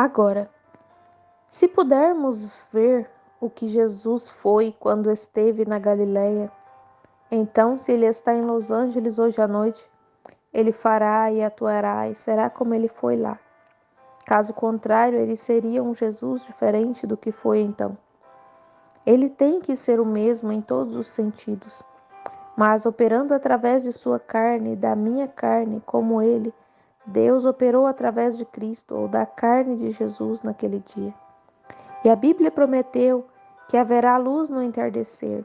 Agora, se pudermos ver o que Jesus foi quando esteve na Galileia, então, se ele está em Los Angeles hoje à noite, ele fará e atuará e será como ele foi lá. Caso contrário, ele seria um Jesus diferente do que foi então. Ele tem que ser o mesmo em todos os sentidos, mas operando através de sua carne e da minha carne, como ele, Deus operou através de Cristo ou da carne de Jesus naquele dia. E a Bíblia prometeu que haverá luz no entardecer.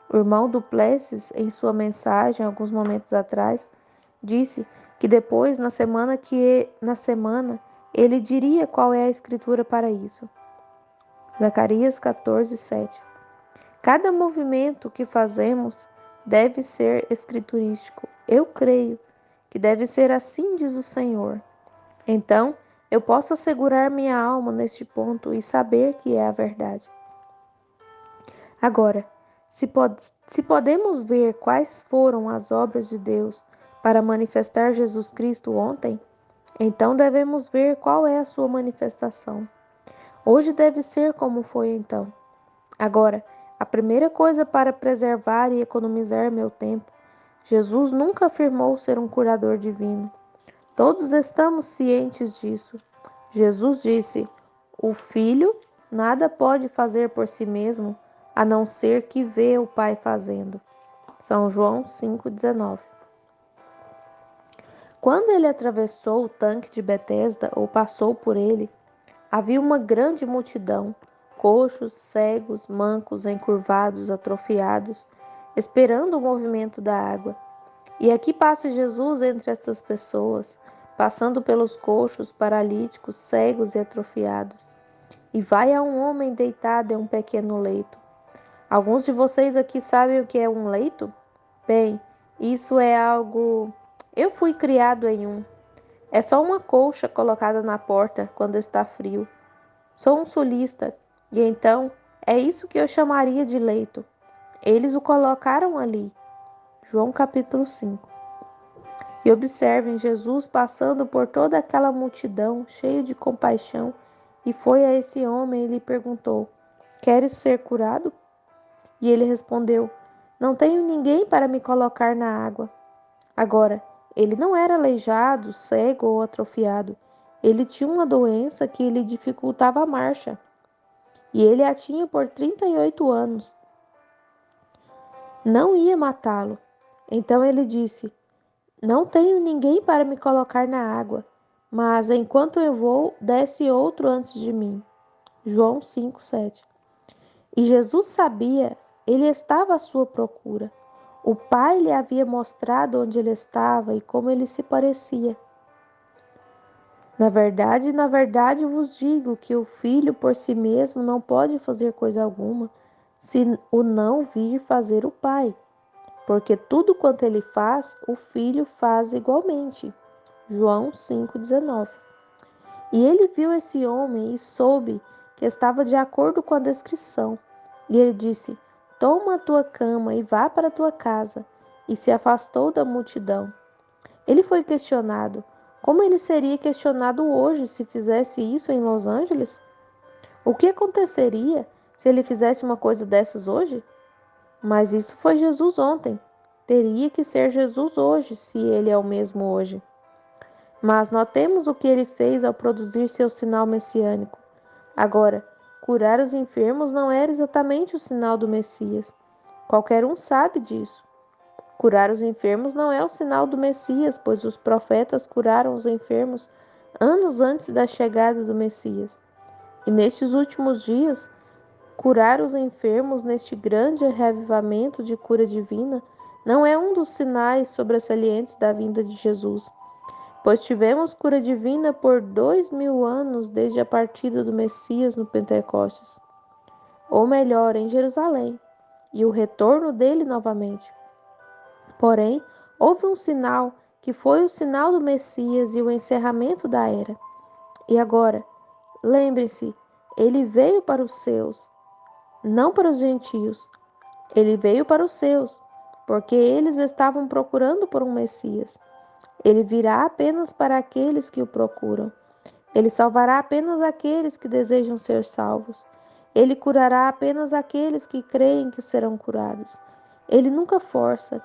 O irmão Duplessis, em sua mensagem, alguns momentos atrás, disse que depois, na semana, ele diria qual é a escritura para isso. Zacarias 14, 7. Cada movimento que fazemos deve ser escriturístico. Eu creio que deve ser assim, diz o Senhor. Então, eu posso assegurar minha alma neste ponto e saber que é a verdade. Agora, se podemos ver quais foram as obras de Deus para manifestar Jesus Cristo ontem, então devemos ver qual é a sua manifestação. Hoje deve ser como foi então. Agora, a primeira coisa para preservar e economizar meu tempo, Jesus nunca afirmou ser um curador divino. Todos estamos cientes disso. Jesus disse: o filho nada pode fazer por si mesmo, a não ser que vê o Pai fazendo. São João 5,19. Quando ele atravessou o tanque de Betesda ou passou por ele, havia uma grande multidão, coxos, cegos, mancos, encurvados, atrofiados, esperando o movimento da água. E aqui passa Jesus entre estas pessoas, passando pelos coxos, paralíticos, cegos e atrofiados. E vai a um homem deitado em um pequeno leito. Alguns de vocês aqui sabem o que é um leito? Bem, isso é algo. Eu fui criado em um. É só uma colcha colocada na porta quando está frio. Sou um sulista, e então é isso que eu chamaria de leito. Eles o colocaram ali. João capítulo 5. E observem Jesus passando por toda aquela multidão, cheio de compaixão, e foi a esse homem e lhe perguntou: queres ser curado? E ele respondeu: não tenho ninguém para me colocar na água. Agora, ele não era aleijado, cego ou atrofiado. Ele tinha uma doença que lhe dificultava a marcha. E ele a tinha por 38 anos. Não ia matá-lo. Então ele disse: não tenho ninguém para me colocar na água, mas enquanto eu vou, desce outro antes de mim. João 5:7. E Jesus sabia, ele estava à sua procura. O Pai lhe havia mostrado onde ele estava e como ele se parecia. Na verdade vos digo que o Filho por si mesmo não pode fazer coisa alguma, se o não vir fazer o Pai. Porque tudo quanto ele faz, o Filho faz igualmente. João 5,19. E ele viu esse homem e soube que estava de acordo com a descrição. E ele disse: toma a tua cama e vá para a tua casa. E se afastou da multidão. Ele foi questionado. Como ele seria questionado hoje se fizesse isso em Los Angeles? O que aconteceria se ele fizesse uma coisa dessas hoje? Mas isso foi Jesus ontem. Teria que ser Jesus hoje, se ele é o mesmo hoje. Mas notemos o que ele fez ao produzir seu sinal messiânico. Agora, curar os enfermos não era exatamente o sinal do Messias. Qualquer um sabe disso. Curar os enfermos não é o sinal do Messias, pois os profetas curaram os enfermos anos antes da chegada do Messias. E nestes últimos dias, curar os enfermos neste grande reavivamento de cura divina não é um dos sinais sobressalentes da vinda de Jesus, pois tivemos cura divina por 2000 anos desde a partida do Messias no Pentecostes, ou melhor, em Jerusalém, e o retorno dele novamente. Porém, houve um sinal que foi o sinal do Messias e o encerramento da era. E agora, lembre-se, ele veio para os seus, não para os gentios. Ele veio para os seus, porque eles estavam procurando por um Messias. Ele virá apenas para aqueles que o procuram. Ele salvará apenas aqueles que desejam ser salvos. Ele curará apenas aqueles que creem que serão curados. Ele nunca força.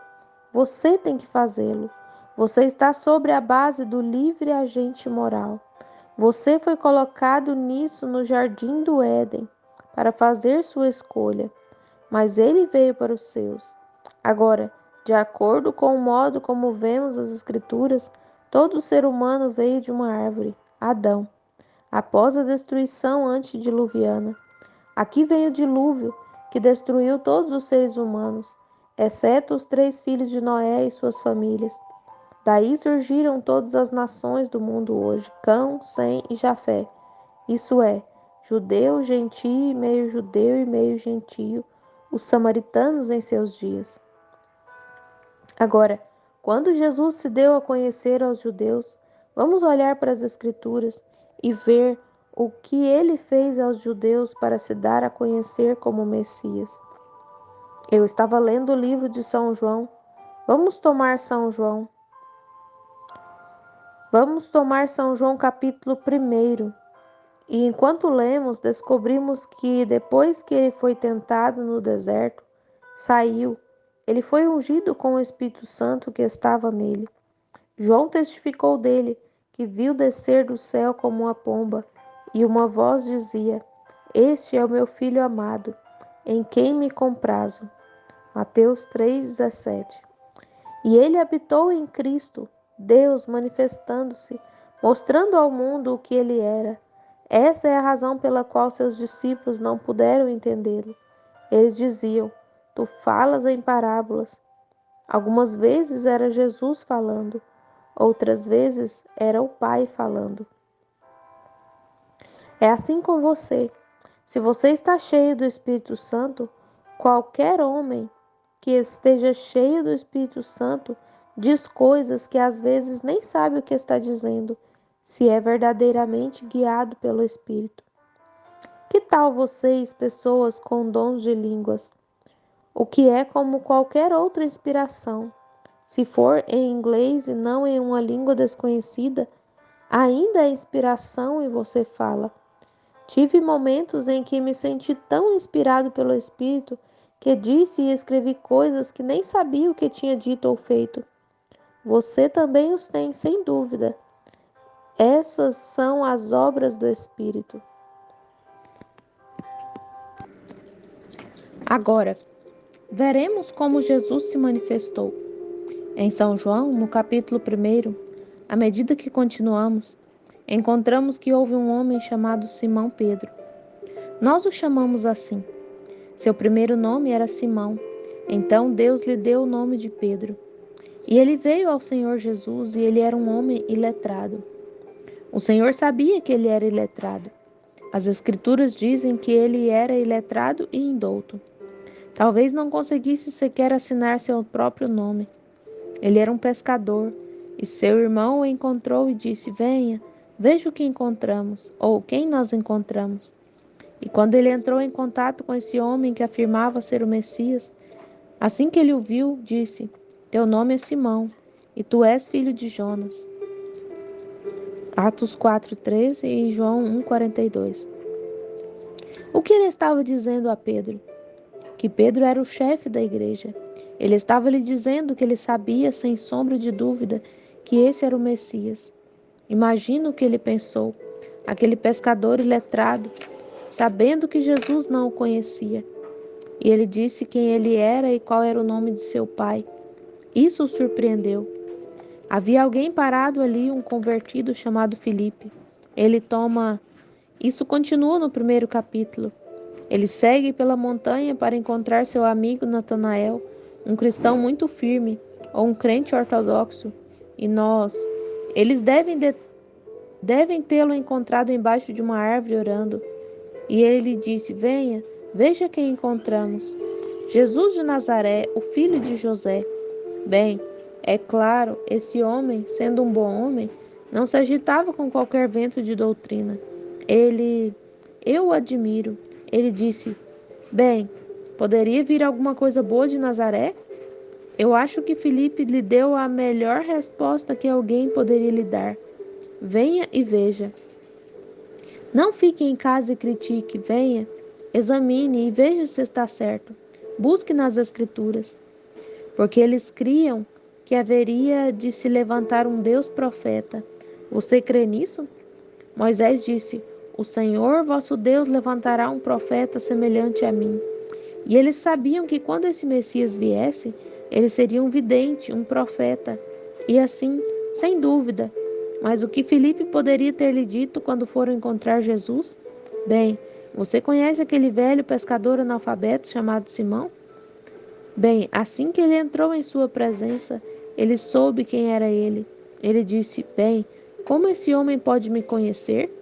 Você tem que fazê-lo. Você está sobre a base do livre agente moral. Você foi colocado nisso no jardim do Éden para fazer sua escolha, mas ele veio para os seus. Agora, de acordo com o modo como vemos as Escrituras, todo ser humano veio de uma árvore, Adão, após a destruição antediluviana. Aqui veio o dilúvio, que destruiu todos os seres humanos, exceto os 3 filhos de Noé e suas famílias. Daí surgiram todas as nações do mundo hoje, Cão, Sem e Jafé. Isso é, judeu, gentio e meio gentio, os samaritanos em seus dias. Agora, quando Jesus se deu a conhecer aos judeus, vamos olhar para as Escrituras e ver o que ele fez aos judeus para se dar a conhecer como Messias. Eu estava lendo o livro de São João. Vamos tomar São João. Vamos tomar São João capítulo 1. E enquanto lemos, descobrimos que depois que ele foi tentado no deserto, saiu. Ele foi ungido com o Espírito Santo que estava nele. João testificou dele, que viu descer do céu como uma pomba, e uma voz dizia: Este é o meu filho amado, em quem me comprazo. Mateus 3,17. E ele habitou em Cristo, Deus manifestando-se, mostrando ao mundo o que ele era. Essa é a razão pela qual seus discípulos não puderam entendê-lo. Eles diziam: Tu falas em parábolas. Algumas vezes era Jesus falando, outras vezes era o Pai falando. É assim com você. Se você está cheio do Espírito Santo, qualquer homem que esteja cheio do Espírito Santo diz coisas que às vezes nem sabe o que está dizendo, se é verdadeiramente guiado pelo Espírito. Que tal vocês, pessoas com dons de línguas? O que é como qualquer outra inspiração. Se for em inglês e não em uma língua desconhecida, ainda é inspiração e você fala. Tive momentos em que me senti tão inspirado pelo Espírito que disse e escrevi coisas que nem sabia o que tinha dito ou feito. Você também os tem, sem dúvida. Essas são as obras do Espírito. Agora, veremos como Jesus se manifestou. Em São João, no capítulo 1, à medida que continuamos, encontramos que houve um homem chamado Simão Pedro. Nós o chamamos assim. Seu primeiro nome era Simão. Então Deus lhe deu o nome de Pedro. E ele veio ao Senhor Jesus e ele era um homem iletrado. O Senhor sabia que ele era iletrado. As Escrituras dizem que ele era iletrado e indouto. Talvez não conseguisse sequer assinar seu próprio nome. Ele era um pescador, e seu irmão o encontrou e disse: Venha, veja o que encontramos, ou quem nós encontramos. E quando ele entrou em contato com esse homem que afirmava ser o Messias, assim que ele o viu, disse: Teu nome é Simão, e tu és filho de Jonas. Atos 4:13 e João 1:42. O que ele estava dizendo a Pedro? Que Pedro era o chefe da igreja. Ele estava lhe dizendo que ele sabia, sem sombra de dúvida, que esse era o Messias. Imagina o que ele pensou, aquele pescador iletrado, sabendo que Jesus não o conhecia. E ele disse quem ele era e qual era o nome de seu pai. Isso o surpreendeu. Havia alguém parado ali, um convertido chamado Filipe. Isso continua no 1º capítulo. Ele segue pela montanha para encontrar seu amigo Natanael, um cristão muito firme, ou um crente ortodoxo. Eles devem tê-lo encontrado embaixo de uma árvore orando. E ele lhe disse: Venha, veja quem encontramos. Jesus de Nazaré, o filho de José. Bem, é claro, esse homem, sendo um bom homem, não se agitava com qualquer vento de doutrina. Eu o admiro. Ele disse: Bem, poderia vir alguma coisa boa de Nazaré? Eu acho que Filipe lhe deu a melhor resposta que alguém poderia lhe dar. Venha e veja. Não fique em casa e critique, venha, examine e veja se está certo. Busque nas Escrituras, porque eles criam que haveria de se levantar um Deus profeta. Você crê nisso? Moisés disse: O Senhor vosso Deus levantará um profeta semelhante a mim. E eles sabiam que quando esse Messias viesse, ele seria um vidente, um profeta. E assim, sem dúvida. Mas o que Filipe poderia ter lhe dito quando foram encontrar Jesus? Bem, você conhece aquele velho pescador analfabeto chamado Simão? Bem, assim que ele entrou em sua presença, ele soube quem era ele. Ele disse: Bem, como esse homem pode me conhecer?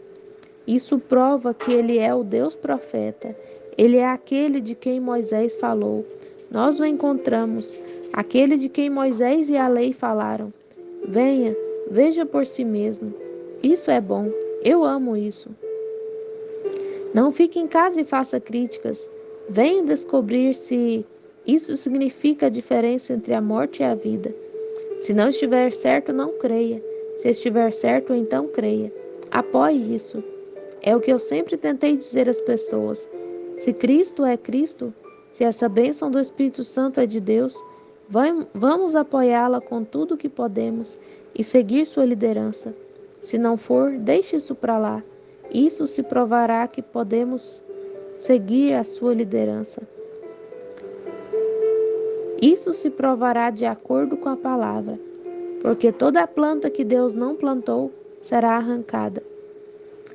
Isso prova que ele é o Deus profeta. Ele é aquele de quem Moisés falou. Nós o encontramos, aquele de quem Moisés e a lei falaram. Venha, veja por si mesmo. Isso é bom. Eu amo isso. Não fique em casa e faça críticas. Venha descobrir se isso significa a diferença entre a morte e a vida. Se não estiver certo, não creia. Se estiver certo, então creia. Apoie isso. É o que eu sempre tentei dizer às pessoas. Se Cristo é Cristo, se essa bênção do Espírito Santo é de Deus, vamos apoiá-la com tudo o que podemos e seguir sua liderança. Se não for, deixe isso para lá. Isso se provará que podemos seguir a sua liderança. Isso se provará de acordo com a palavra, porque toda planta que Deus não plantou será arrancada.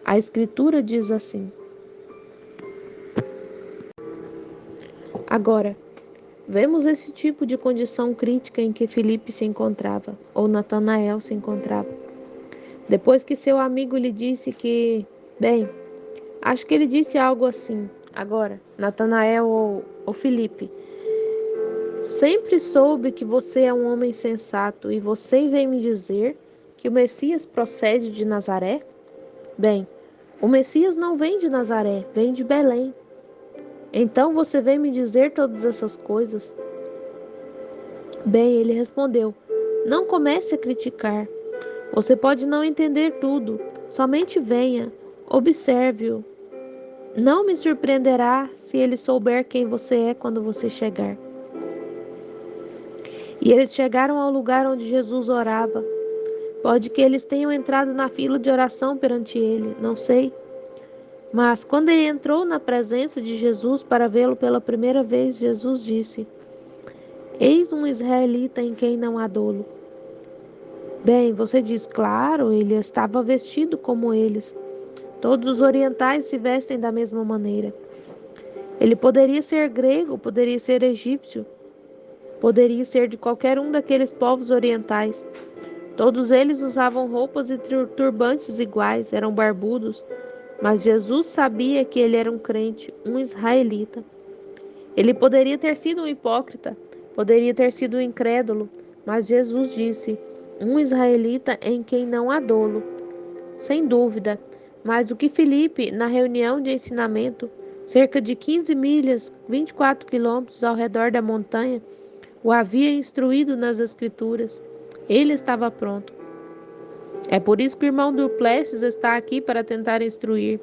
A Escritura diz assim. Agora, vemos esse tipo de condição crítica em que Filipe se encontrava, ou Natanael se encontrava. Depois que seu amigo lhe disse que, bem, acho que ele disse algo assim. Agora, Natanael ou Filipe, sempre soube que você é um homem sensato e você vem me dizer que o Messias procede de Nazaré? Bem, o Messias não vem de Nazaré, vem de Belém. Então você vem me dizer todas essas coisas? Bem, ele respondeu: Não comece a criticar. Você pode não entender tudo. Somente venha, observe-o. Não me surpreenderá se ele souber quem você é quando você chegar. E eles chegaram ao lugar onde Jesus orava. Pode que eles tenham entrado na fila de oração perante ele, não sei. Mas quando ele entrou na presença de Jesus para vê-lo pela primeira vez, Jesus disse: Eis um israelita em quem não há dolo. Bem, você diz, claro, ele estava vestido como eles. Todos os orientais se vestem da mesma maneira. Ele poderia ser grego, poderia ser egípcio, poderia ser de qualquer um daqueles povos orientais. Todos eles usavam roupas e turbantes iguais, eram barbudos, mas Jesus sabia que ele era um crente, um israelita. Ele poderia ter sido um hipócrita, poderia ter sido um incrédulo, mas Jesus disse: um israelita em quem não há dolo. Sem dúvida, mas o que Filipe, na reunião de ensinamento, cerca de 15 milhas, 24 quilômetros ao redor da montanha, o havia instruído nas Escrituras. Ele estava pronto. É por isso que o irmão Duplessis está aqui para tentar instruir.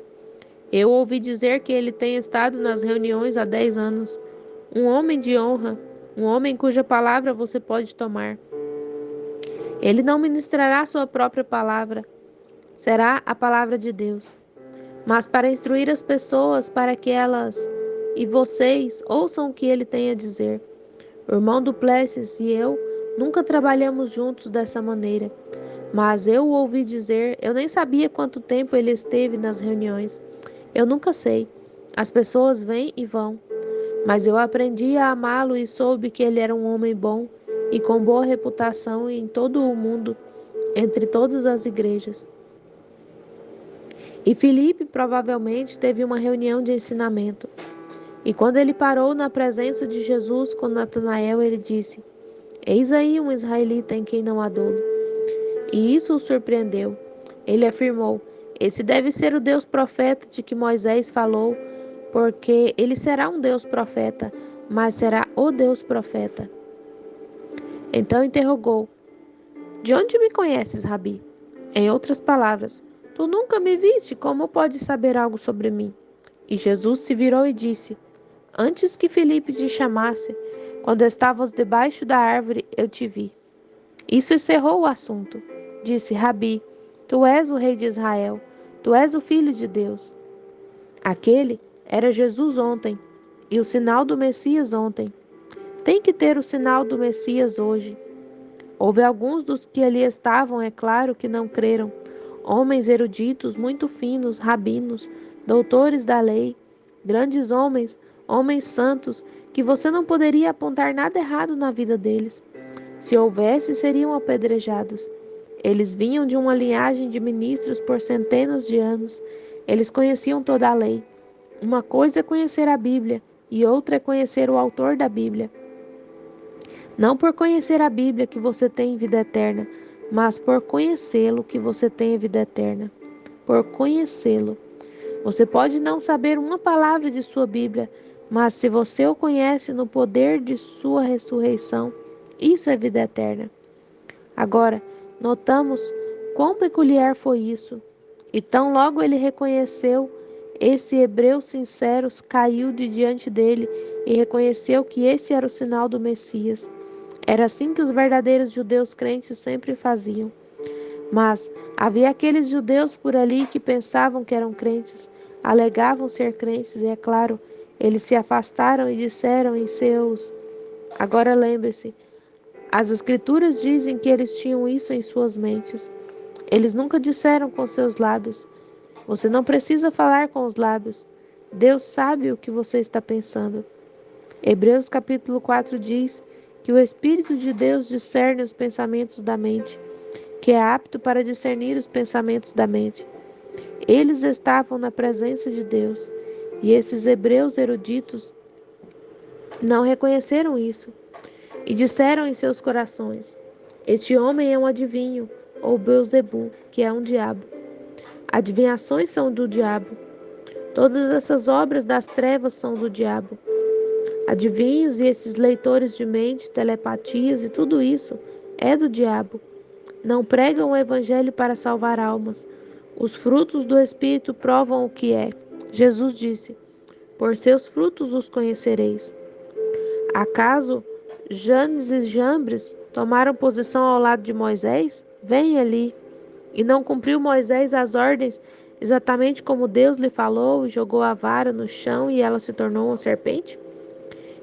Eu ouvi dizer que ele tem estado nas reuniões há 10 anos. Um homem de honra, um homem cuja palavra você pode tomar. Ele não ministrará sua própria palavra, será a palavra de Deus. Mas para instruir as pessoas, para que elas e vocês ouçam o que ele tem a dizer. O irmão Duplessis e eu nunca trabalhamos juntos dessa maneira. Mas eu o ouvi dizer, eu nem sabia quanto tempo ele esteve nas reuniões. Eu nunca sei. As pessoas vêm e vão. Mas eu aprendi a amá-lo e soube que ele era um homem bom e com boa reputação em todo o mundo, entre todas as igrejas. E Filipe provavelmente teve uma reunião de ensinamento. E quando ele parou na presença de Jesus com Natanael, ele disse: Eis aí um israelita em quem não há dolo. E isso o surpreendeu. Ele afirmou: Esse deve ser o Deus profeta de que Moisés falou, porque ele será um Deus profeta, mas será o Deus profeta. Então interrogou: De onde me conheces, Rabi? Em outras palavras, Tu nunca me viste, como pode saber algo sobre mim? E Jesus se virou e disse: Antes que Filipe te chamasse, quando estavas debaixo da árvore, eu te vi. Isso encerrou o assunto. Disse: Rabi, tu és o rei de Israel, tu és o filho de Deus. Aquele era Jesus ontem, e o sinal do Messias ontem. Tem que ter o sinal do Messias hoje. Houve alguns dos que ali estavam, é claro, que não creram. Homens eruditos, muito finos, rabinos, doutores da lei, grandes homens, homens santos, que você não poderia apontar nada errado na vida deles. Se houvesse, seriam apedrejados. Eles vinham de uma linhagem de ministros por centenas de anos. Eles conheciam toda a lei. Uma coisa é conhecer a Bíblia e outra é conhecer o autor da Bíblia. Não por conhecer a Bíblia que você tem vida eterna, mas por conhecê-lo que você tem vida eterna. Por conhecê-lo. Você pode não saber uma palavra de sua Bíblia, mas se você o conhece no poder de sua ressurreição, isso é vida eterna. Agora, notamos quão peculiar foi isso. E tão logo ele reconheceu, esse hebreu sincero caiu de diante dele e reconheceu que esse era o sinal do Messias. Era assim que os verdadeiros judeus crentes sempre faziam. Mas havia aqueles judeus por ali que pensavam que eram crentes, alegavam ser crentes, e é claro, eles se afastaram e disseram em seus. Agora lembre-se, as Escrituras dizem que eles tinham isso em suas mentes. Eles nunca disseram com seus lábios. Você não precisa falar com os lábios. Deus sabe o que você está pensando. Hebreus capítulo 4 diz que o Espírito de Deus discerne os pensamentos da mente, que é apto para discernir os pensamentos da mente. Eles estavam na presença de Deus, e esses hebreus eruditos não reconheceram isso, e disseram em seus corações: Este homem é um adivinho, ou Beelzebu, que é um diabo. Adivinhações são do diabo. Todas essas obras das trevas são do diabo. Adivinhos e esses leitores de mente, telepatias e tudo isso é do diabo. Não pregam o evangelho para salvar almas. Os frutos do Espírito provam o que é. Jesus disse: Por seus frutos os conhecereis. Acaso Janes e Jambres tomaram posição ao lado de Moisés? Vem ali. E não cumpriu Moisés as ordens exatamente como Deus lhe falou e jogou a vara no chão e ela se tornou uma serpente?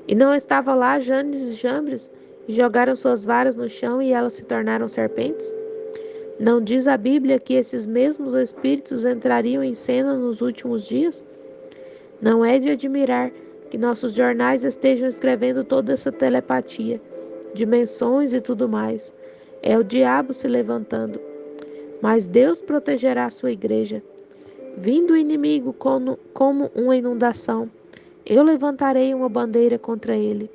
E não estava lá Janes e Jambres e jogaram suas varas no chão e elas se tornaram serpentes? Não diz a Bíblia que esses mesmos espíritos entrariam em cena nos últimos dias? Não é de admirar que nossos jornais estejam escrevendo toda essa telepatia, dimensões e tudo mais. É o diabo se levantando. Mas Deus protegerá a sua igreja. Vindo o inimigo como uma inundação, eu levantarei uma bandeira contra ele.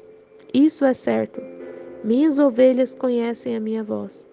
Isso é certo. Minhas ovelhas conhecem a minha voz.